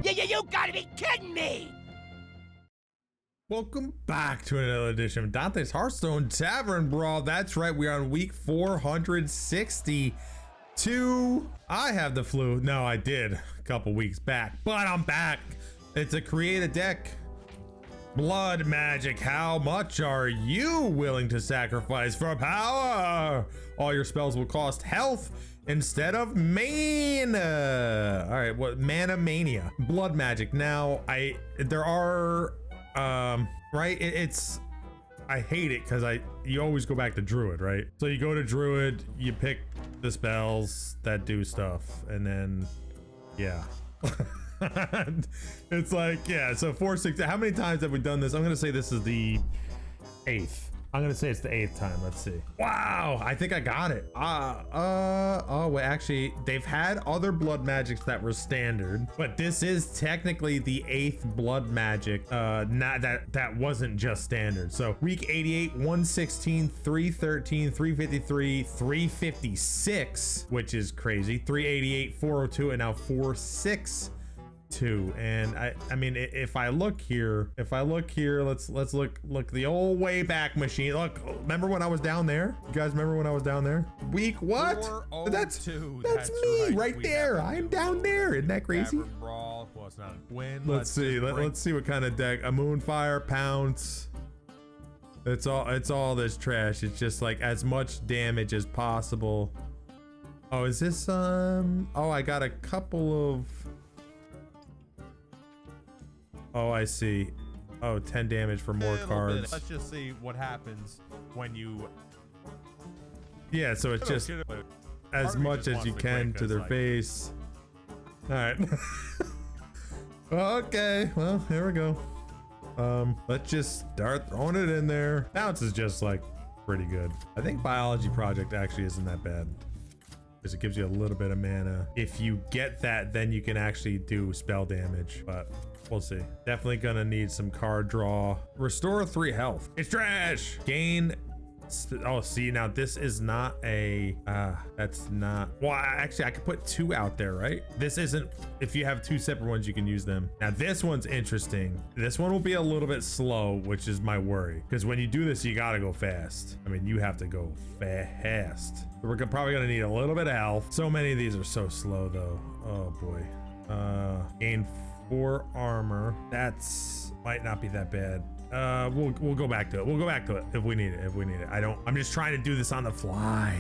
You gotta be kidding me! Welcome back to another edition of Dante's Hearthstone Tavern Brawl. That's right, we are on week 462. I have the flu. No, I did a couple weeks back, but I'm back. It's a create a deck. Blood magic. How much are you willing to sacrifice for power? All your spells will cost health instead of mana. All right, what mana mania? Blood magic. Now, there are right, it's I hate it because you always go back to druid, right? So you go to druid, you pick the spells that do stuff, and then yeah. It's like, yeah, so 460. How many times have we done this? I'm gonna say this is the 8th. I'm gonna say it's the 8th time. Let's see. Wow, I think I got it. Oh wait, actually they've had other blood magics that were standard, but this is technically the 8th blood magic, not that wasn't just standard. So week 88, 116, 313, 353, 356, which is crazy, 388, 402, and now 462. And I mean, if I look here, let's look the old way back machine. Look, remember when I was down there? You guys remember when I was down there? Week what? That's me right there. I am down there. Isn't that crazy? Tavern Brawl. Well, it's not a win. Let's see what kind of deck. A Moonfire, Pounce. It's all this trash. It's just like as much damage as possible. Oh, is this oh, I got a couple of. Oh, I see. Oh, 10 damage for more cards. Let's just see what happens when you. Yeah, so it's just as much as you can to their face. All right. Okay, well, here we go. Let's just start throwing it in there. Bounce is just like pretty good. I think Biology Project actually isn't that bad, because it gives you a little bit of mana. If you get that, then you can actually do spell damage, but we'll see. Definitely gonna need some card draw. Restore 3 health. It's trash. Gain. Oh, see, now this is not a, that's not, well, actually I could put 2 out there, right? This isn't, if you have 2 separate ones, you can use them. Now this one's interesting. This one will be a little bit slow, which is my worry, because when you do this, you gotta go fast. I mean, you have to go fast. We're probably gonna need a little bit of health. So many of these are so slow though. Oh boy. Gain 4 armor. That's might not be that bad. We'll go back to it. We'll go back to it if we need it. I'm just trying to do this on the fly.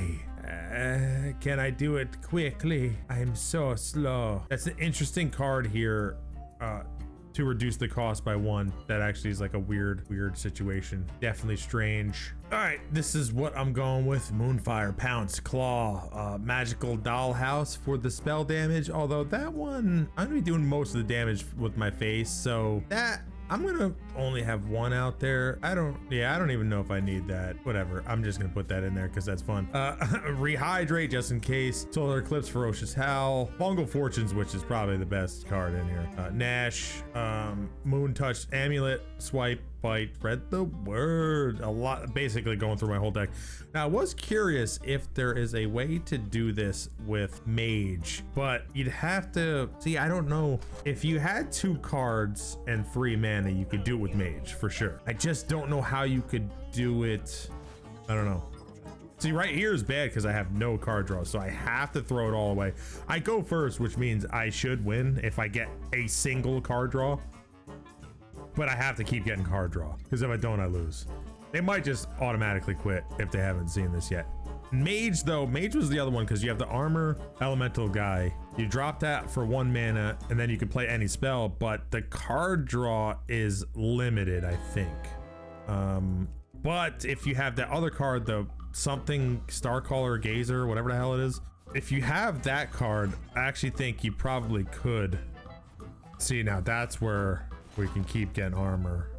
Can I do it quickly? I am so slow. That's an interesting card here, to reduce the cost by 1. That actually is like a weird situation. Definitely strange. All right, this is what I'm going with. Moonfire, Pounce, Claw, Magical Dollhouse for the spell damage. Although that one, I'm gonna be doing most of the damage with my face, so that I'm gonna only have 1 out there. I don't even know if I need that. Whatever, I'm just gonna put that in there because that's fun. Rehydrate just in case. Solar Eclipse, Ferocious Howl, Fungal Fortunes, which is probably the best card in here. Nash, Moon Touch, Amulet, Swipe, Bite, Spread the Word. A lot, basically going through my whole deck. Now I was curious if there is a way to do this with Mage, but you'd have to see. I don't know if you had 2 cards and 3 mana, you could do it with Mage for sure. I just don't know how you could do it. I don't know. See, right here is bad because I have no card draw, so I have to throw it all away. I go first, which means I should win if I get a single card draw, but I have to keep getting card draw because if I don't, I lose. They might just automatically quit if they haven't seen this yet. Mage though, Mage was the other one because you have the armor elemental guy. You drop that for 1 mana and then you can play any spell, but the card draw is limited, I think. But if you have that other card, the something Starcaller Gazer, whatever the hell it is, if you have that card, I actually think you probably could. See, now that's where we can keep getting armor.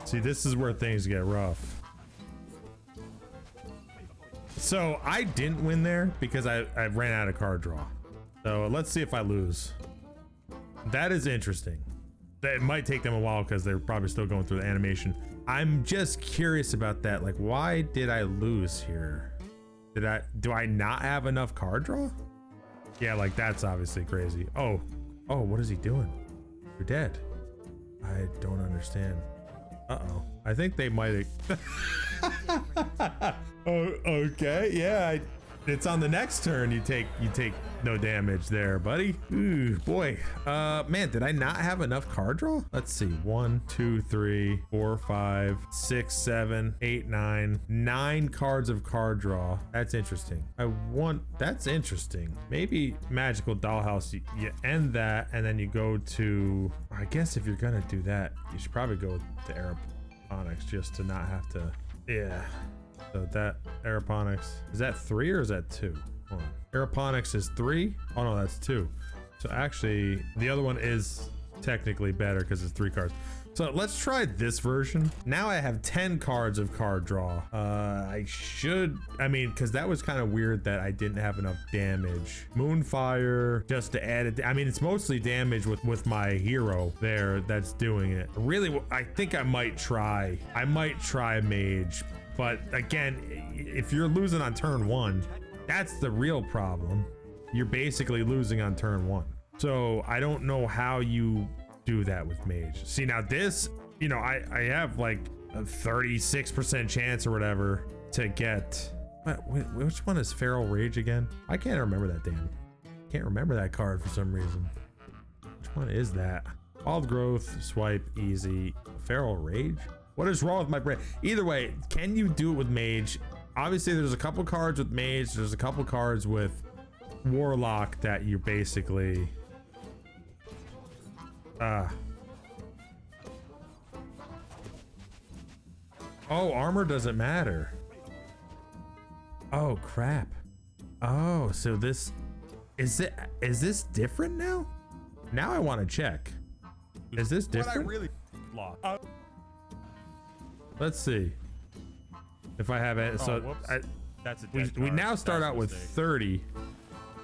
See, this is where things get rough. So I didn't win there because I ran out of card draw. So let's see if I lose. That is interesting. It might take them a while because they're probably still going through the animation. I'm just curious about that. Like, why did I lose here? Do I not have enough card draw? Yeah, like that's obviously crazy. Oh, Oh, what is he doing? You're dead. I don't understand. Uh-oh. I think they might have. Oh, okay. Yeah. It's on the next turn. You take no damage there, buddy. Ooh, boy. Man, did I not have enough card draw? Let's see. 1, 2, 3, 4, 5, 6, 7, 8, 9. 9 cards of card draw. That's interesting. That's interesting. Maybe Magical Dollhouse, you end that and then you go to, I guess if you're gonna do that, you should probably go to Aeroponics just to not have to, yeah. So that Aeroponics, is that 3 or is that 2? Hold on. Aeroponics is 3. Oh no, that's 2. So actually the other one is technically better because it's 3 cards. So let's try this version. Now I have 10 cards of card draw. I mean, because that was kind of weird that I didn't have enough damage. Moonfire, just to add it. I mean, it's mostly damage with my hero there that's doing it. Really, I think I might try Mage. But again, if you're losing on turn 1, that's the real problem. You're basically losing on turn 1. So I don't know how you do that with Mage. See, now this, you know, I have like a 36% chance or whatever to get, which one is Feral Rage again? I can't remember that can't remember that card for some reason. Which one is that? Wild Growth, swipe, easy. Feral Rage? What is wrong with my brain? Either way, can you do it with Mage? Obviously, there's a couple cards with Mage. There's a couple cards with Warlock that you basically... Oh, armor doesn't matter. Oh, crap. Oh, so this... Is this different now? Now I want to check. Is this different? What I really lost. Let's see if I have it. So that's a we now start out with 30.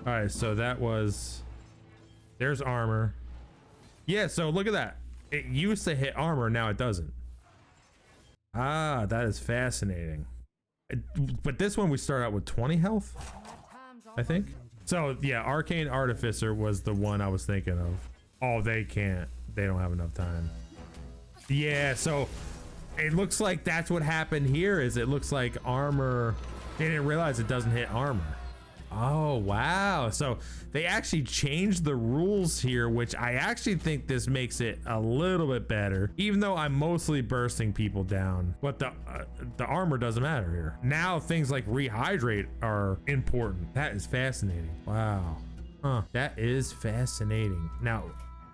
All right, so that was, there's armor. Yeah, so look at that. It used to hit armor, now it doesn't. Ah, that is fascinating. But this one we start out with 20 health, I think. So yeah, Arcane Artificer was the one I was thinking of. Oh, they don't have enough time. Yeah, so it looks like that's what happened here. Is it looks like armor, they didn't realize it doesn't hit armor. Oh wow, so they actually changed the rules here, which I actually think this makes it a little bit better, even though I'm mostly bursting people down. But the armor doesn't matter here. Now things like rehydrate are important. That is fascinating. Wow. Huh, that is fascinating. Now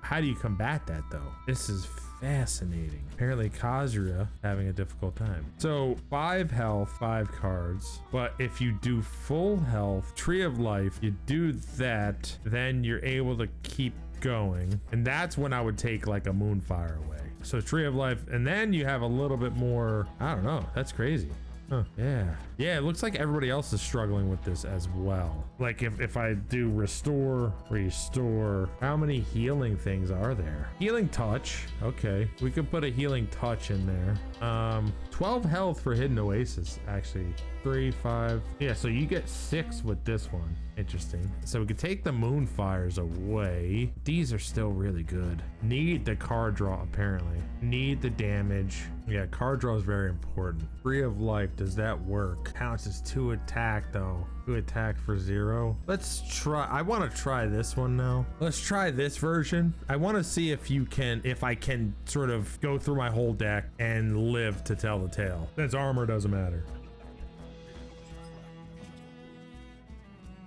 how do you combat that though? This is fascinating. Apparently Kazuya having a difficult time. So 5 health, 5 cards. But if you do full health, Tree of Life, you do that, then you're able to keep going. And that's when I would take like a Moonfire away. So Tree of Life, and then you have a little bit more, I don't know, that's crazy. Huh. Yeah, it looks like everybody else is struggling with this as well. Like if I do restore, how many healing things are there? Healing touch, okay, we could put a healing touch in there. 12 health for Hidden Oasis, actually. 3, 5, yeah, so you get 6 with this one. Interesting. So we could take the Moonfires away. These are still really good. Need the card draw, apparently. Need the damage. Yeah, card draw is very important. Tree of Life, does that work? Counts as 2 attack though. 2 attack for 0. Let's try, I want to try this one now. Let's try this version. I want to see if I can sort of go through my whole deck and live to tell the tale. Since armor doesn't matter.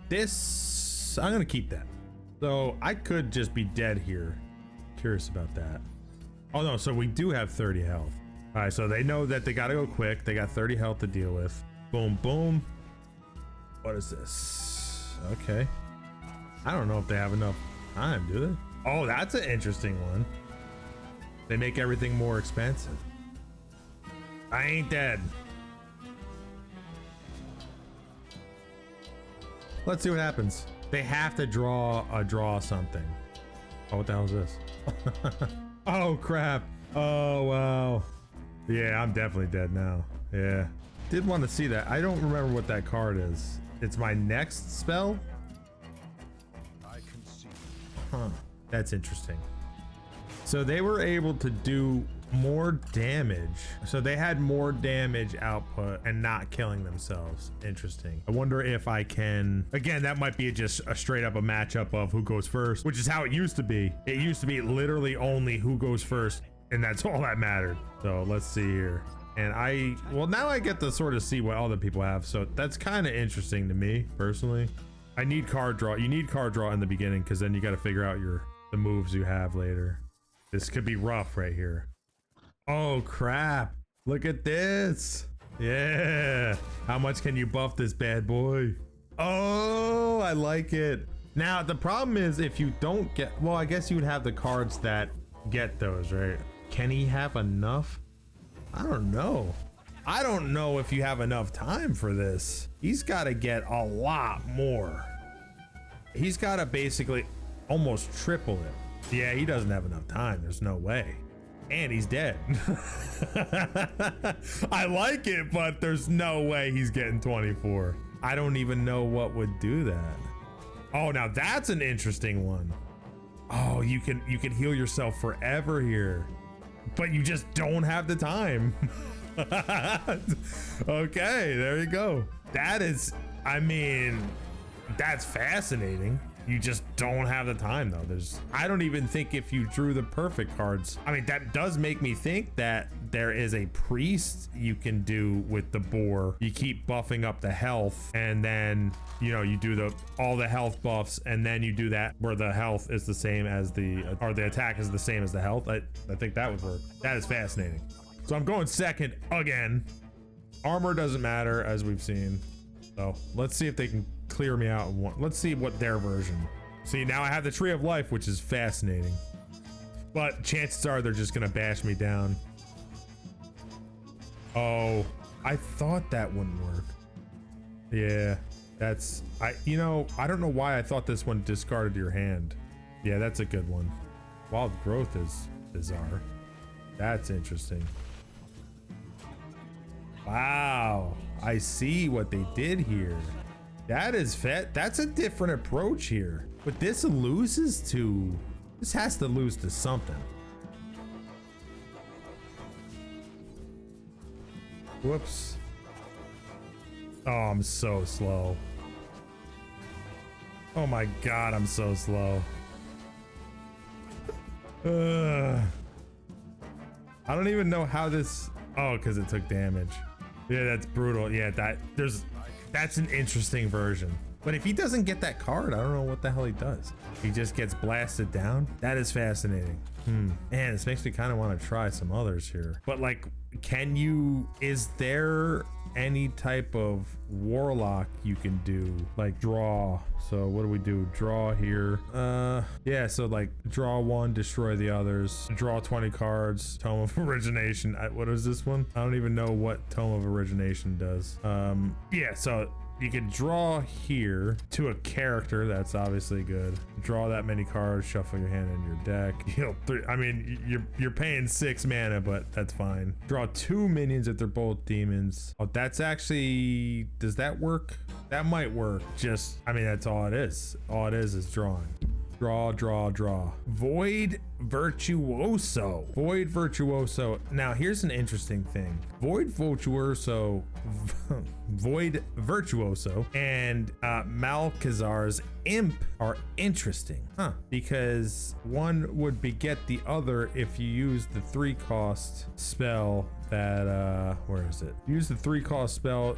This, I'm gonna keep that. So I could just be dead here. Curious about that. Oh no, so we do have 30 health. All right, so they know that they gotta go quick. They got 30 health to deal with. Boom, boom. What is this? Okay. I don't know if they have enough time, do they? Oh, that's an interesting one. They make everything more expensive. I ain't dead. Let's see what happens. They have to draw something. Oh, what the hell is this? Oh crap. Oh wow. Yeah, I'm definitely dead now. Yeah. Did want to see that. I don't remember what that card is. It's my next spell? I can see. Huh. That's interesting. So they were able to do more damage. So they had more damage output and not killing themselves. Interesting. I wonder if I can, again, that might be just a straight up a matchup of who goes first, which is how it used to be. It used to be literally only who goes first, and that's all that mattered. So let's see here. And well, now I get to sort of see what other people have. So that's kind of interesting to me personally. I need card draw. You need card draw in the beginning, because then you got to figure out the moves you have later. This could be rough right here. Oh crap, look at this. Yeah, how much can you buff this bad boy? Oh, I like it. Now the problem is if you don't get, well, I guess you would have the cards that get those, right? Can he have enough? I don't know. I don't know if you have enough time for this. He's got to get a lot more. He's got to basically almost triple it. Yeah, he doesn't have enough time. There's no way. And he's dead. I like it, but there's no way he's getting 24. I don't even know what would do that. Oh, now that's an interesting one. Oh, you can heal yourself forever here, but you just don't have the time. Okay, there you go. That is, I mean, that's fascinating. You just don't have the time though. I don't even think if you drew the perfect cards. I mean, that does make me think that there is a priest you can do with the boar. You keep buffing up the health, and then, you know, you do all the health buffs, and then you do that where the health is the same as or the attack is the same as the health. I think that would work. That is fascinating. So I'm going second again. Armor doesn't matter, as we've seen. So let's see if they can clear me out in one. Let's see what their version. See, now I have the Tree of Life, which is fascinating, but chances are they're just gonna bash me down. Oh, I thought that wouldn't work. Yeah, that's, I don't know why I thought this one discarded your hand. Yeah, that's a good one. Wild Growth is bizarre. That's interesting. Wow, I see what they did here. That is that's a different approach here. But this has to lose to something. Whoops. Oh, I'm so slow. Oh my God, I'm so slow. I don't even know how this, oh, because it took damage. Yeah, that's brutal. Yeah, that's an interesting version. But if he doesn't get that card, I don't know what the hell he does. He just gets blasted down. That is fascinating. Man, this makes me kind of want to try some others here. But like, is there any type of warlock you can do? Like draw. So what do we do? Draw here. Yeah, so like draw one, destroy the others. Draw 20 cards. Tome of Origination. What is this one? I don't even know what Tome of Origination does. Yeah, so you can draw here to a character. That's obviously good. Draw that many cards, shuffle your hand in your deck. Heal 3. I mean, you're paying 6 mana, but that's fine. Draw 2 minions if they're both demons. Oh, that's actually, does that work? That might work. Just, I mean, that's all it is. All it is drawing. Draw, draw, draw. Void Virtuoso. Void Virtuoso. Now, here's an interesting thing. Void Virtuoso and Malkazar's Imp are interesting, because one would beget the other if you use the 3-cost spell that, where is it? Use the 3-cost spell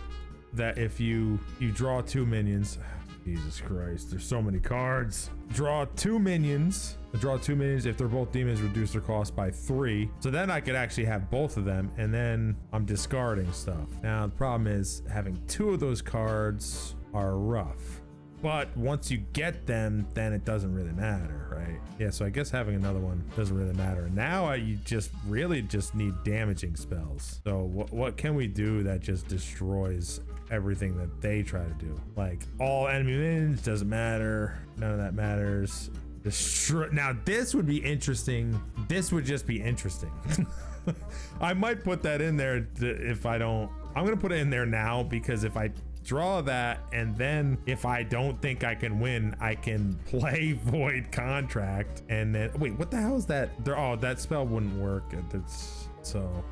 that if you draw 2 minions. Jesus Christ, there's so many cards. Draw 2 minions. Draw 2 minions. If they're both demons, reduce their cost by 3. So then I could actually have both of them, and then I'm discarding stuff. Now the problem is having 2 of those cards are rough. But once you get them, then it doesn't really matter, right? Yeah, so I guess having another one doesn't really matter. Now you just really just need damaging spells. So what can we do that just destroys everything that they try to do? Like all enemy minions, doesn't matter. None of that matters. Now this would be interesting. This would just be interesting. I might put that in there if I don't. I'm gonna put it in there now, because if I draw that, and then if I don't think I can win, I can play Void Contract. And then wait, what the hell is that? Oh, that spell wouldn't work. So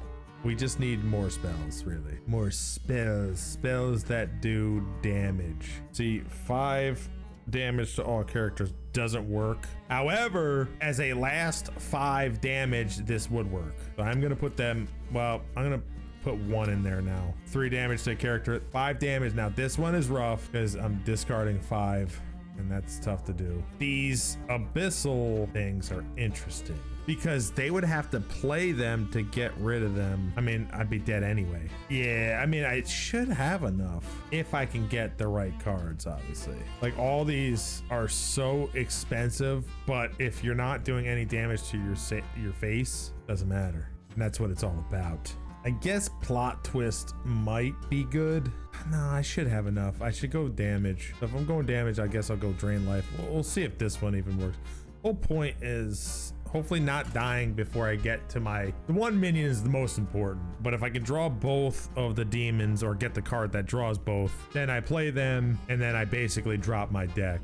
we just need more spells, really. More spells that do damage. See, 5 damage to all characters doesn't work. However, as a last 5 damage, this would work. So I'm gonna put them, well, I'm gonna put 1 in there now. 3 damage to a character, 5 damage. Now this one is rough because I'm discarding 5, and that's tough to do. These abyssal things are interesting because they would have to play them to get rid of them. I mean, I'd be dead anyway. Yeah, I mean, I should have enough if I can get the right cards, obviously. Like, all these are so expensive, but if you're not doing any damage to your face, doesn't matter. And that's what it's all about. I guess plot twist might be good. No, I should have enough. I should go damage. So if I'm going damage, I guess I'll go drain life. We'll see if this one even works. Whole point is hopefully not dying before I get to the one minion is the most important. But if I can draw both of the demons or get the card that draws both, then I play them and then I basically drop my deck.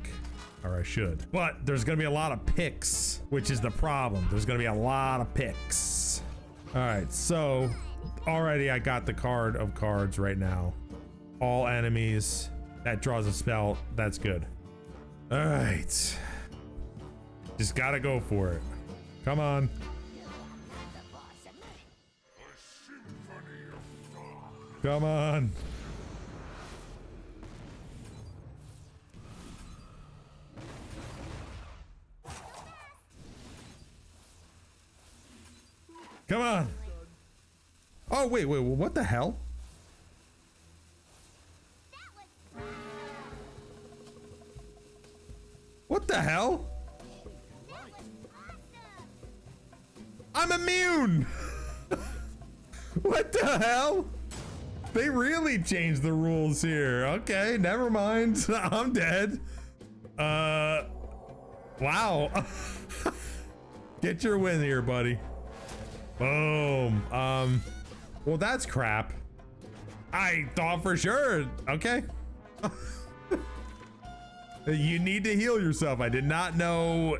Or I should. But there's gonna be a lot of picks, which is the problem. There's gonna be a lot of picks. All right, so already I got the card of cards right now. All enemies, that draws a spell, that's good. All right. Just gotta go for it. Come on. Come on. Come on. Oh, wait, what the hell? What the hell? I'm immune. What the hell? They really changed the rules here. Okay, never mind. I'm dead. Wow. Get your win here, buddy. Boom. Well, that's crap. I thought for sure. Okay. You need to heal yourself. I did not know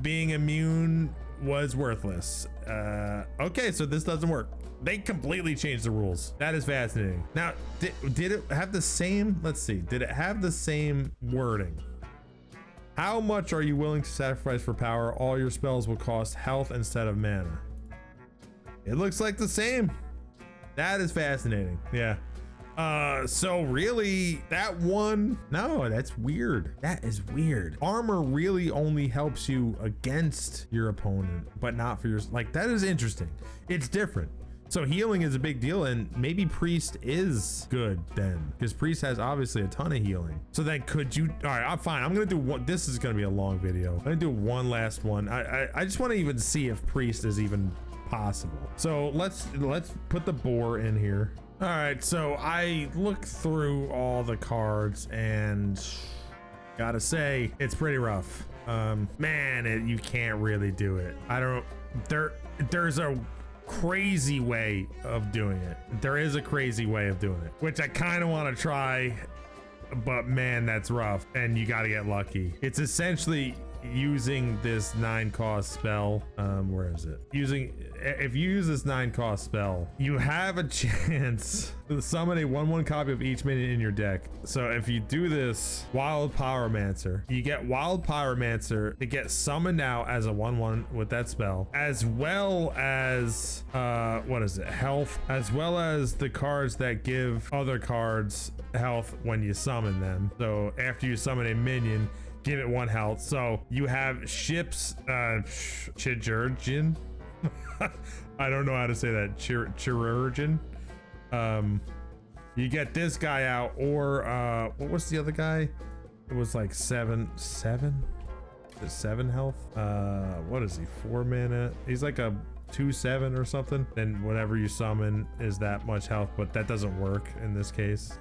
being immune was worthless. Okay, so this doesn't work. They completely changed the rules. That is fascinating. Now, did it have the same, let's see, did it have the same wording? How much are you willing to sacrifice for power? All your spells will cost health instead of mana. It looks like the same. That is fascinating. Yeah. So really that one, no, that's weird. That is weird. Armor really only helps you against your opponent, but not for your, like, that is interesting. It's different. So healing is a big deal, and maybe priest is good then, because priest has obviously a ton of healing. So then could you, all right, I'm fine. I'm gonna do one. This is gonna be a long video. I'm gonna do one last one. I just want to even see if priest is even possible. So let's put the boar in here. All right, so I looked through all the cards and gotta say it's pretty rough. Man, you can't really do it. I don't, there's a crazy way of doing it. There is a crazy way of doing it, which I kind of want to try, but man, that's rough, and you got to get lucky. It's essentially using this 9-cost spell. Where is it? If you use this 9-cost spell, you have a chance to summon a 1/1 copy of each minion in your deck. So if you do this Wild Pyromancer, you get Wild Pyromancer to get summoned out as a 1/1 with that spell, as well as what is it, health, as well as the cards that give other cards health when you summon them. So after you summon a minion, give it 1 health. So you have ships, Chirurgeon. I don't know how to say that. Chirurgeon. You get this guy out, or what was the other guy? It was like 7 health. What is he? 4 mana. He's like a 2/7 or something. Then whatever you summon is that much health, but that doesn't work in this case.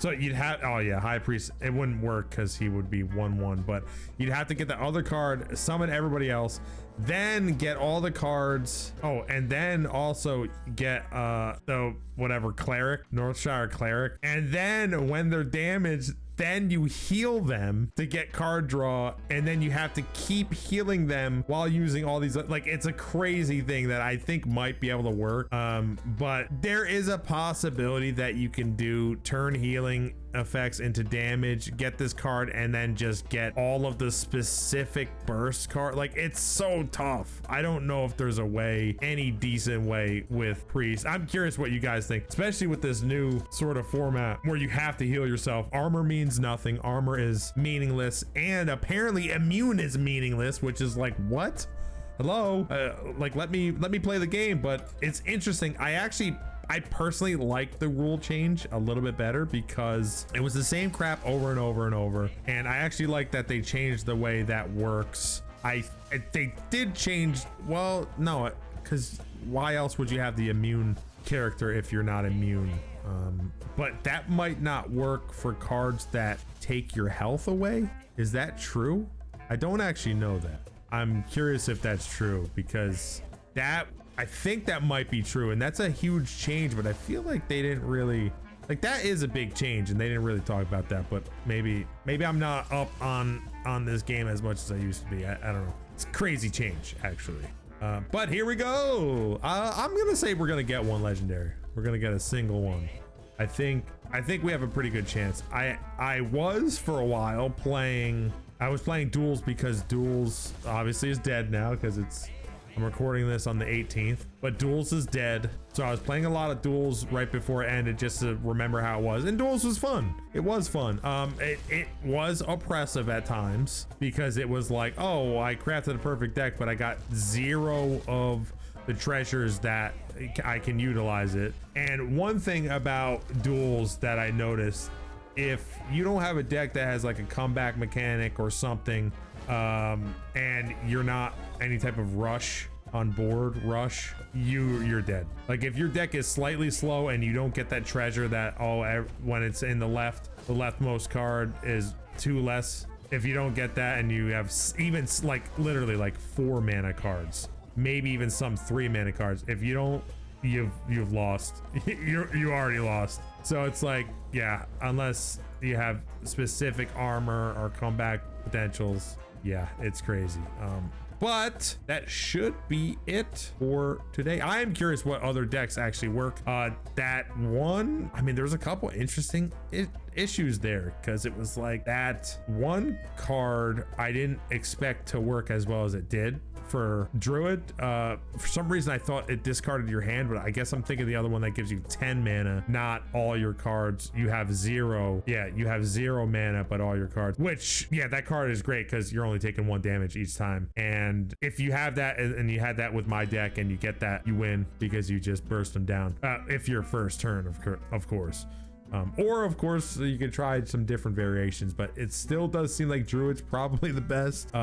So you'd have, oh yeah, High Priest, it wouldn't work because he would be 1/1, but you'd have to get the other card, summon everybody else, then get all the cards. Oh, and then also get the whatever cleric, Northshire cleric. And then when they're damaged, then you heal them to get card draw, and then you have to keep healing them while using all these, like, it's a crazy thing that I think might be able to work. But there is a possibility that you can do turn healing effects into damage, get this card, and then just get all of the specific burst card. Like, it's so tough. I don't know if there's a way, any decent way with Priest. I'm curious what you guys think, especially with this new sort of format where you have to heal yourself. Armor means nothing. Armor is meaningless, and apparently immune is meaningless, which is like, what? Hello? Like, let me play the game. But it's interesting. I personally like the rule change a little bit better because it was the same crap over and over and over. And I actually like that they changed the way that works. They did change, well, no, because why else would you have the immune character if you're not immune? But that might not work for cards that take your health away. Is that true? I don't actually know that. I'm curious if that's true, because I think that might be true, and that's a huge change, but I feel like they didn't really, like, that is a big change and they didn't really talk about that. But maybe I'm not up on this game as much as I used to be. I don't know. It's crazy change, actually. But here we go. I'm gonna say we're gonna get one legendary. We're gonna get a single one. I think we have a pretty good chance. I was for a while playing duels, because duels obviously is dead now, because I'm recording this on the 18th, but duels is dead. So I was playing a lot of duels right before it ended, just to remember how it was. And duels was fun. It was fun. It was oppressive at times, because it was like, oh, I crafted a perfect deck, but I got 0 of the treasures that I can utilize it. And one thing about duels that I noticed, if you don't have a deck that has like a comeback mechanic or something, and you're not any type of rush on board, you're dead. Like, if your deck is slightly slow and you don't get that treasure that, when it's in the leftmost card is 2 less, if you don't get that and you have even like literally like 4 mana cards, maybe even some 3 mana cards, if you don't, you've lost. you already lost. So it's like, yeah, unless you have specific armor or comeback potentials, yeah, it's crazy. But that should be it for today. I am curious what other decks actually work. That one, I mean, there's a couple interesting issues there, because it was like that one card I didn't expect to work as well as it did for Druid. For some reason I thought it discarded your hand, but I guess I'm thinking the other one that gives you 10 mana, not all your cards. You have 0. Yeah, you have 0 mana, but all your cards, which, yeah, that card is great because you're only taking 1 damage each time. And if you have that, and you had that with my deck, and you get that, you win because you just burst them down. If your first turn, of course. Or of course you could try some different variations, but it still does seem like Druid's probably the best.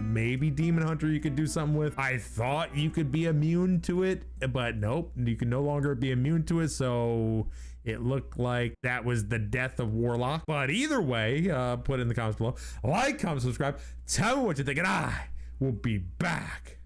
Maybe Demon Hunter you could do something with. I thought you could be immune to it, but nope, you can no longer be immune to it. So it looked like that was the death of Warlock. But either way, put it in the comments below. Like, comment, subscribe, tell me what you think, and I will be back.